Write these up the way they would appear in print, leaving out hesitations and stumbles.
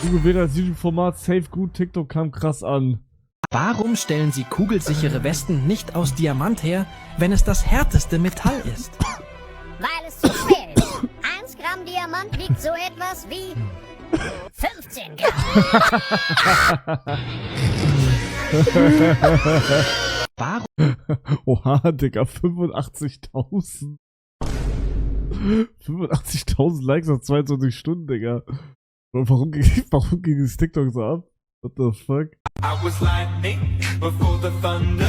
Hugo wäre als YouTube-Format safe gut, TikTok kam krass an. Warum stellen Sie kugelsichere Westen nicht aus Diamant her, wenn es das härteste Metall ist? Weil es zu schwer ist. 1 Gramm Diamant wiegt so etwas wie 15 Gramm. Warum? Oha, Digga, 85.000. 85.000 Likes auf 22 Stunden, Digga. Und warum ging das TikTok so ab? What the fuck? I was lightning before the thunder.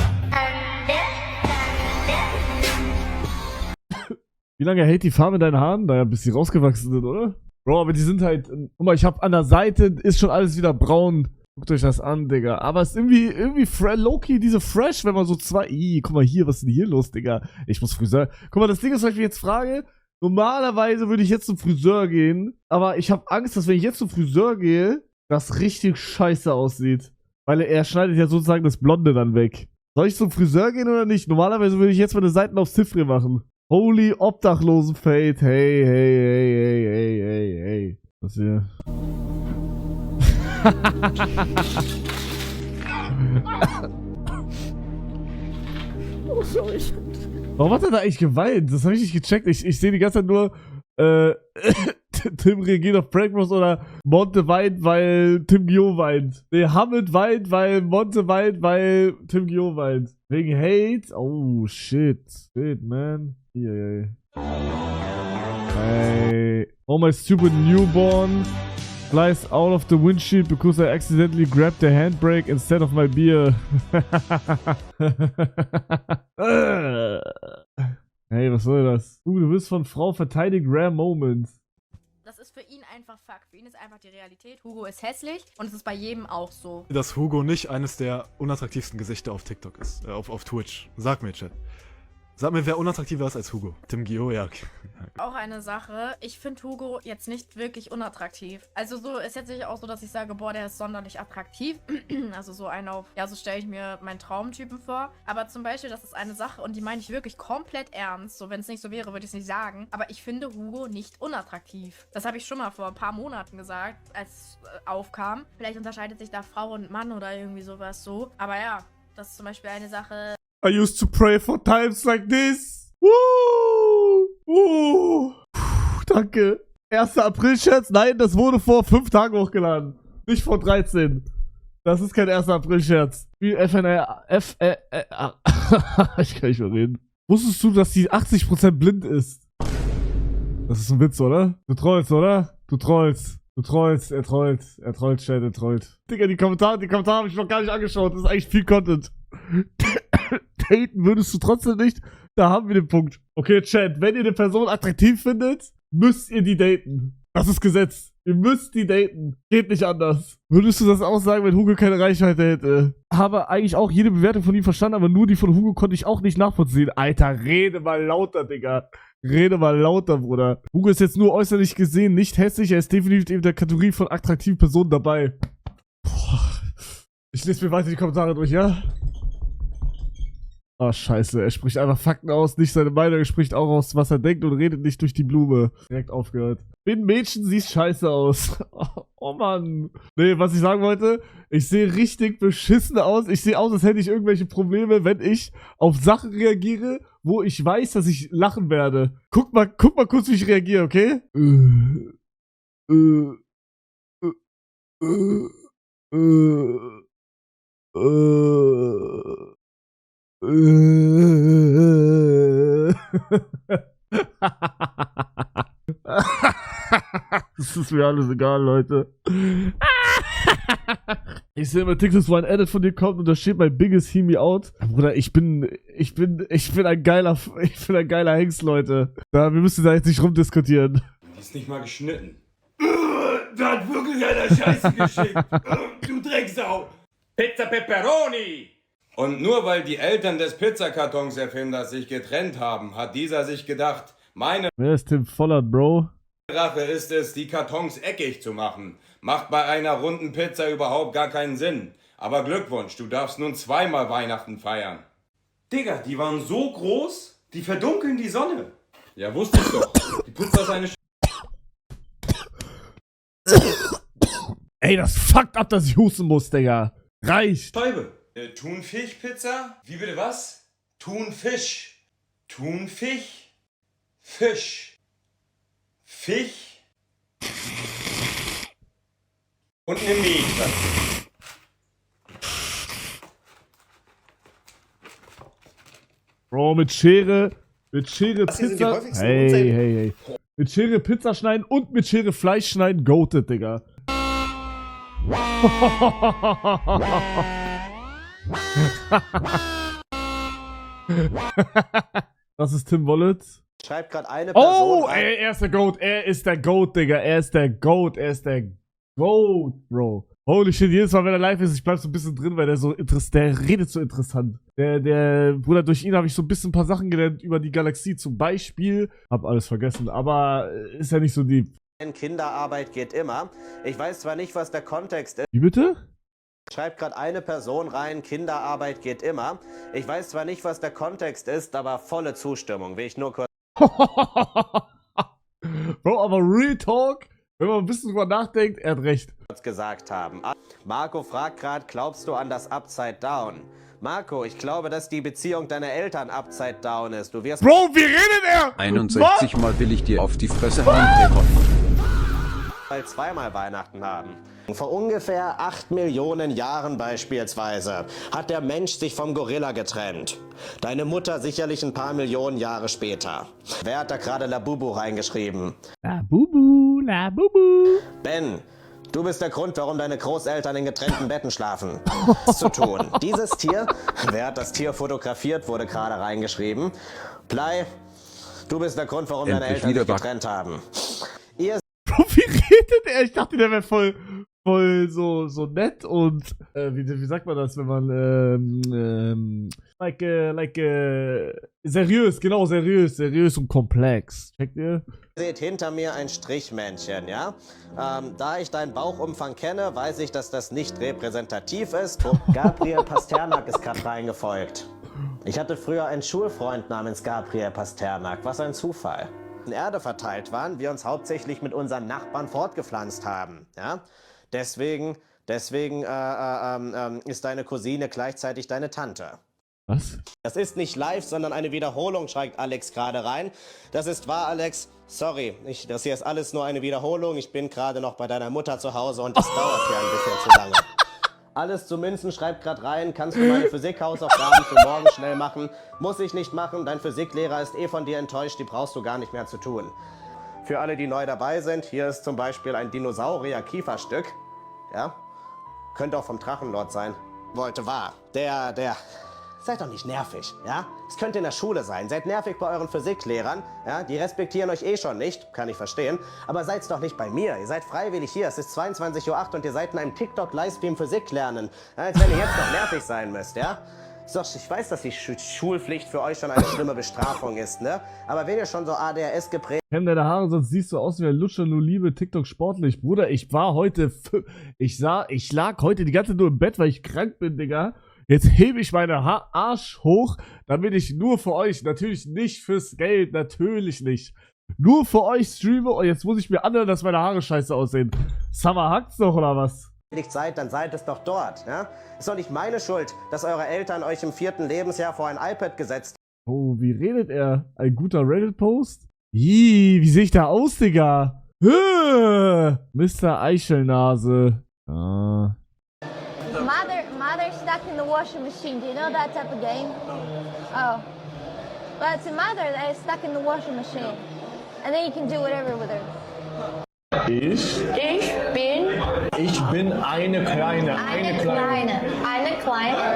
Wie lange hält die Farbe in deinen Haaren? Naja, bis sie rausgewachsen sind, oder? Bro, aber die sind halt... Guck mal, ich hab an der Seite, ist schon alles wieder braun. Guckt euch das an, Digga. Aber es ist irgendwie low-key, diese Fresh, wenn man so zwei... guck mal hier, was ist denn hier los, Digga? Ich muss Friseur... Guck mal, das Ding ist, was ich mich jetzt frage... Normalerweise würde ich jetzt zum Friseur gehen, aber ich habe Angst, dass wenn ich jetzt zum Friseur gehe, das richtig scheiße aussieht. Weil er schneidet ja sozusagen das Blonde dann weg. Soll ich zum Friseur gehen oder nicht? Normalerweise würde ich jetzt meine Seiten auf Ziffre machen. Holy Obdachlosen-Fade. Hey, hey, hey, hey, hey, hey, hey. Was hier? Oh, sorry. Warum hat er da eigentlich geweint? Das habe ich nicht gecheckt. Ich sehe die ganze Zeit nur, Tim reagiert auf Prank Bros oder Monte weint, weil Tim Gio weint. Nee, Hamid weint, weil Monte weint, weil Tim Gio weint. Wegen Hate? Oh, shit. Shit, man. Hey. Oh, my stupid newborn flies out of the windshield because I accidentally grabbed the handbrake instead of my beer. Hey, was soll das? Du wirst von Frau verteidigt, rare moment. Das ist für ihn einfach Fakt. Für ihn ist einfach die Realität. Hugo ist hässlich und es ist bei jedem auch so. Dass Hugo nicht eines der unattraktivsten Gesichter auf TikTok ist, auf Twitch. Sag mir, Chat. Sag mir, wer unattraktiver ist als Hugo. Tim Gio, ja, okay. Auch eine Sache, ich finde Hugo jetzt nicht wirklich unattraktiv. Also so ist jetzt nicht auch so, dass ich sage, boah, der ist sonderlich attraktiv. Also so einen auf, ja, so stelle ich mir meinen Traumtypen vor. Aber zum Beispiel, das ist eine Sache und die meine ich wirklich komplett ernst. So, wenn es nicht so wäre, würde ich es nicht sagen. Aber ich finde Hugo nicht unattraktiv. Das habe ich schon mal vor ein paar Monaten gesagt, als es aufkam. Vielleicht unterscheidet sich da Frau und Mann oder irgendwie sowas so. Aber ja, das ist zum Beispiel eine Sache. I used to pray for times like this. Woo! Puh, danke. 1. April-Scherz? Nein, das wurde vor 5 Tagen hochgeladen. Nicht vor 13. Das ist kein 1. April-Scherz. Ich kann nicht mehr reden. Wusstest du, dass die 80% blind ist? Das ist ein Witz, oder? Du trollst, oder? Du trollst. Du trollst, er trollt, Chat, er trollt. Digga, die Kommentare habe ich noch gar nicht angeschaut. Das ist eigentlich viel Content. Daten würdest du trotzdem nicht? Da haben wir den Punkt. Okay, Chat, wenn ihr eine Person attraktiv findet, müsst ihr die daten. Das ist Gesetz. Ihr müsst die daten. Geht nicht anders. Würdest du das auch sagen, wenn Hugo keine Reichweite hätte? Habe eigentlich auch jede Bewertung von ihm verstanden, aber nur die von Hugo konnte ich auch nicht nachvollziehen. Alter, rede mal lauter, Digga. Rede mal lauter, Bruder. Hugo ist jetzt nur äußerlich gesehen nicht hässlich. Er ist definitiv in der Kategorie von attraktiven Personen dabei. Boah. Ich lese mir weiter die Kommentare durch, ja? Oh, scheiße. Er spricht einfach Fakten aus, nicht seine Meinung. Er spricht auch aus, was er denkt und redet nicht durch die Blume. Direkt aufgehört. Bin Mädchen, siehst scheiße aus. Oh, Mann. Nee, was ich sagen wollte, ich sehe richtig beschissen aus. Ich sehe aus, als hätte ich irgendwelche Probleme, wenn ich auf Sachen reagiere, wo ich weiß, dass ich lachen werde. Guck mal kurz, wie ich reagiere, okay? Das ist mir alles egal, Leute. Ich sehe immer TikToks, wo ein Edit von dir kommt und da steht mein biggest hear me out. Bruder, ich bin ein geiler Hengst, Leute. Wir müssen da jetzt nicht rumdiskutieren. Die ist nicht mal geschnitten. Da hat wirklich einer Scheiße geschickt. Du Drecksau. Pizza Pepperoni. Und nur weil die Eltern des Pizzakartons-Erfinders sich getrennt haben, hat dieser sich gedacht, meine Wer ist Tim Vollert, Bro? Rache ist es, die Kartons eckig zu machen. Macht bei einer runden Pizza überhaupt gar keinen Sinn. Aber Glückwunsch, du darfst nun 2-mal Weihnachten feiern. Digga, die waren so groß, die verdunkeln die Sonne. Ja, wusste ich doch. Die Pizza ist eine Ey, das fuckt ab, dass ich husten muss, Digga. Reicht. Scheibe. Thunfischpizza? Wie bitte was? Thunfisch. Thunfisch. Fisch. Fisch. Und eine Milch dazu. Bro, mit Schere sind die Pizza. häufigsten Hey, Unsägen. hey, hey. Mit Schere Pizza schneiden und mit Schere Fleisch schneiden, goated, Digga. Das ist Tim Wallet. Schreibt gerade eine Person Oh, ey, er ist der Goat. Er ist der Goat, Digga. Er ist der Goat. Er ist der Goat, Bro. Holy shit, jedes Mal, wenn er live ist, ich bleib so ein bisschen drin, weil der redet so interessant. Der Bruder, durch ihn habe ich so ein bisschen ein paar Sachen gelernt über die Galaxie. Zum Beispiel, hab alles vergessen, aber ist ja nicht so deep. Kinderarbeit geht immer. Ich weiß zwar nicht, was der Kontext ist. Wie bitte? Schreibt gerade eine Person rein, Kinderarbeit geht immer. Ich weiß zwar nicht, was der Kontext ist, aber volle Zustimmung. Will ich nur kurz Bro, aber Real Talk, wenn man ein bisschen drüber nachdenkt, er hat recht. gesagt haben. Marco fragt gerade, glaubst du an das Upside Down? Marco, ich glaube, dass die Beziehung deiner Eltern Upside Down ist. Du wirst Bro, wie redet er? 61 Mal will ich dir auf die Fresse hauen, Pepper. mal zweimal Weihnachten haben. Vor ungefähr 8 Millionen Jahren beispielsweise hat der Mensch sich vom Gorilla getrennt. Deine Mutter sicherlich ein paar Millionen Jahre später. Wer hat da gerade Labubu reingeschrieben? Labubu, Labubu. Ben, du bist der Grund, warum deine Großeltern in getrennten Betten schlafen. Was zu tun? Dieses Tier, wer hat das Tier fotografiert, wurde gerade reingeschrieben. Blei, du bist der Grund, warum deine Eltern sich getrennt haben. Ihr Bro, wie redet er? Ich dachte, der wäre voll so nett und wie sagt man das, wenn man seriös, genau, seriös und komplex. Checkt ihr? seht hinter mir ein Strichmännchen, ja? Da ich deinen Bauchumfang kenne, weiß ich, dass das nicht repräsentativ ist. Gabriel Pasternak ist gerade reingefolgt. Ich hatte früher einen Schulfreund namens Gabriel Pasternak. Was ein Zufall. In Erde verteilt waren, wir uns hauptsächlich mit unseren Nachbarn fortgepflanzt haben, ja? Deswegen ist deine Cousine gleichzeitig deine Tante. Was? Das ist nicht live, sondern eine Wiederholung, schreibt Alex gerade rein. Das ist wahr, Alex. Sorry, das hier ist alles nur eine Wiederholung. Ich bin gerade noch bei deiner Mutter zu Hause und das dauert hier ein bisschen zu lange. Alles zu Münzen, schreibt gerade rein. Kannst du meine Physikhausaufgaben für morgen schnell machen? Muss ich nicht machen. Dein Physiklehrer ist eh von dir enttäuscht. Die brauchst du gar nicht mehr zu tun. Für alle, die neu dabei sind, hier ist zum Beispiel ein Dinosaurier-Kieferstück. Ja? Könnte auch vom Drachenlord sein. Wollte wahr. Seid doch nicht nervig, ja? Es könnte in der Schule sein. Seid nervig bei euren Physiklehrern, ja? Die respektieren euch eh schon nicht, kann ich verstehen. Aber seid's doch nicht bei mir. Ihr seid freiwillig hier. Es ist 22:08 Uhr und ihr seid in einem TikTok-Livestream Physik lernen. Ja, als wenn ihr jetzt noch nervig sein müsst, ja? Ist doch, ich weiß, dass die Schulpflicht für euch schon eine schlimme Bestrafung ist, ne? Aber wenn ihr schon so ADHS geprägt Kämm deine Haare, sonst siehst du aus wie ein Lutscher, nur Liebe, TikTok sportlich. Bruder, ich lag heute die ganze Zeit nur im Bett, weil ich krank bin, Digga. Jetzt hebe ich meine Arsch hoch, damit ich nur für euch, natürlich nicht fürs Geld, natürlich nicht, nur für euch streame und jetzt muss ich mir anhören, dass meine Haare scheiße aussehen. Summer hackt's doch, oder was? seid, dann seid es doch dort, ja? Ist doch nicht meine Schuld, dass eure Eltern euch im 4. Lebensjahr vor ein iPad gesetzt Oh, wie redet er? Ein guter Reddit-Post? Wie sehe ich da aus, Digga? Mr. Eichelnase. Ah. Mother stuck in the washing machine. Do you know that type of game? Oh. Well, it's a mother that is stuck in the washing machine. And then you can do whatever with her. Ich bin eine Kleine. Eine Kleine.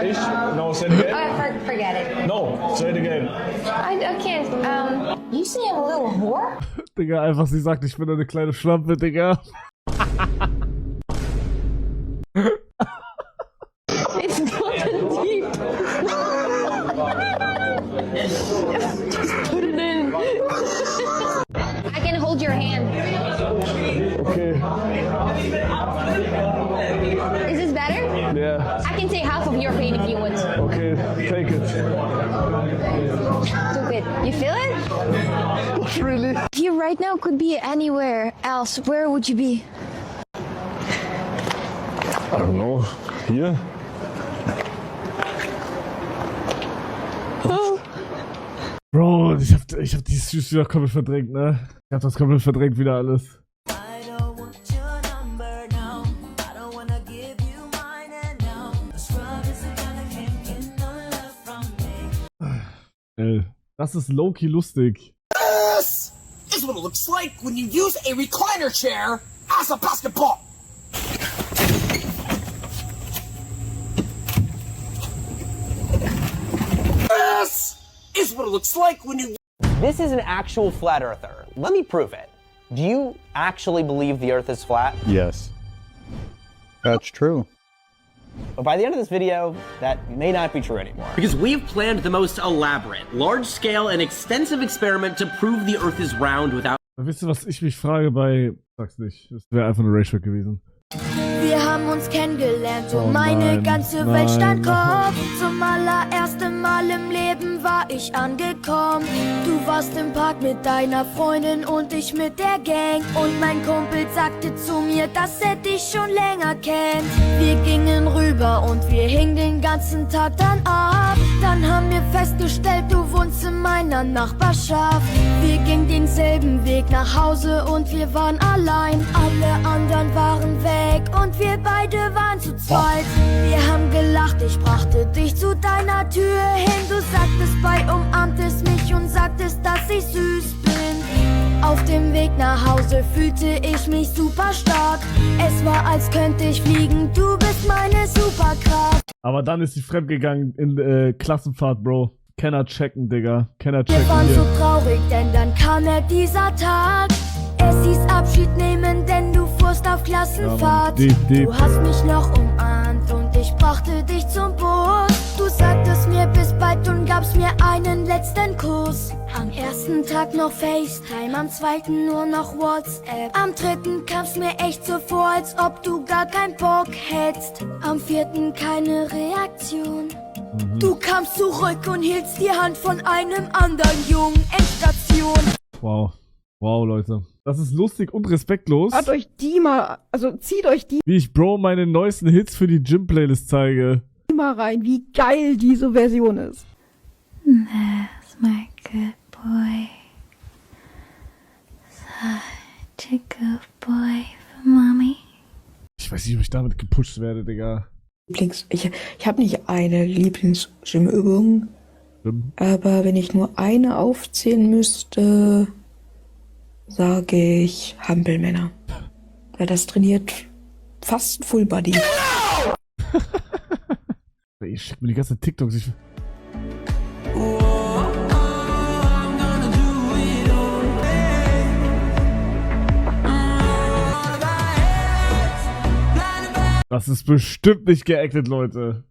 Ich, no, say it again. Oh, forget it. No, say it again. I can't. You say I'm a little whore? Digga, einfach sie sagt, ich bin eine kleine Schlampe, Digga. It's not deep. Just put it in. I can hold your hand. Okay. Is this better? Yeah. I can take half of your pain if you want. Okay, take it. Stupid. You feel it? Not really. If you right now could be anywhere else, where would you be? I don't know. Hier? Bro, ich hab die Süß wieder komplett verdrängt, ne? Ich hab das komplett verdrängt wieder alles. Das ist low-key lustig. This is what it looks like when you use a recliner chair as a basketball. This is what it looks like when you... This is an actual flat earther. Let me prove it. Do you actually believe the earth is flat? Yes. That's true. But by the end of this video, that may not be true anymore. Because we've planned the most elaborate, large-scale and extensive experiment to prove the Earth is round without... Wisst ihr, was ich mich frage bei... Sag's nicht. Das wäre einfach nur Rage gewesen. Wir haben uns kennengelernt und Oh meine nein, ganze nein, Welt stand nein. Kopf. Zum allerersten Mal im Leben war ich angekommen. Du warst im Park mit deiner Freundin und ich mit der Gang. Und mein Kumpel sagte zu mir, dass er dich schon länger kennt. Wir gingen rüber und wir hingen den ganzen Tag dann ab. Dann haben wir festgestellt, du wohnst in meiner Nachbarschaft. Wir gingen denselben Weg nach Hause und wir waren allein. Alle anderen waren weg und wir beide waren zu zweit. Wir haben gelacht, ich brachte dich zu deiner Tür hin. Du sagtest bei, umarmtest mich und sagtest, dass ich süß bin. Auf dem Weg nach Hause fühlte ich mich super stark. Es war, als könnte ich fliegen, du bist meine Superkraft. Aber dann ist sie fremdgegangen in Klassenfahrt, Bro. Kenner checken, Digga. Kenner checken Wir waren hier. so traurig, denn dann kam dieser Tag. Es hieß Abschied nehmen, denn du fuhrst auf Klassenfahrt. Ja, Mann, Du hast mich noch umarmt und ich brachte dich zum Bus. Du sagtest mir bis bald und gabst mir einen letzten Kuss. Am ersten Tag noch FaceTime, am zweiten nur noch WhatsApp. Am dritten kam's mir echt so vor, als ob du gar keinen Bock hättest. Am vierten keine Reaktion. Du kamst zurück und hieltst die Hand von einem anderen Jungen. Endstation. Wow. Wow, Leute. Das ist lustig und respektlos. Hört euch die mal, also zieht euch die Wie ich Bro meine neuesten Hits für die Gym-Playlist zeige. mal rein, wie geil diese Version ist. That's my good boy. Such a good boy for mommy. Ich weiß nicht, ob ich damit gepusht werde, Digga. Ich habe nicht eine Lieblings-Gym-Übung, aber wenn ich nur eine aufzählen müsste, sage ich Hampelmänner. Weil das trainiert fast Full Body. Ich schick mir die ganze TikToks. Das ist bestimmt nicht geeignet, Leute.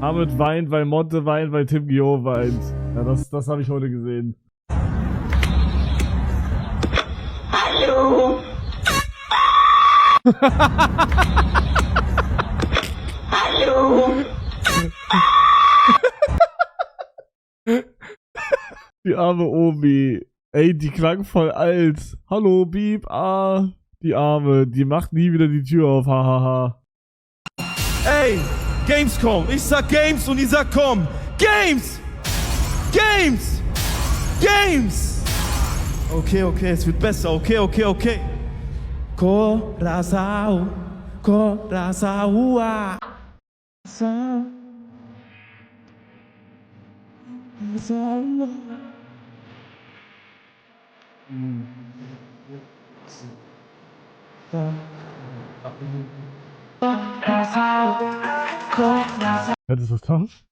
Hamid weint, weil Monte weint, weil Tim Gio weint. Ja, das habe ich heute gesehen. Hallo! Hallo! Die arme Omi. Ey, die klang voll alt. Hallo, Bieb, die Arme, die macht nie wieder die Tür auf, hahaha. Ey, Gamescom, ich sag Games und ich sag komm. Games! Games! Games! Okay, es wird besser, okay. Corazao, Corazao. Hättest du das drauf?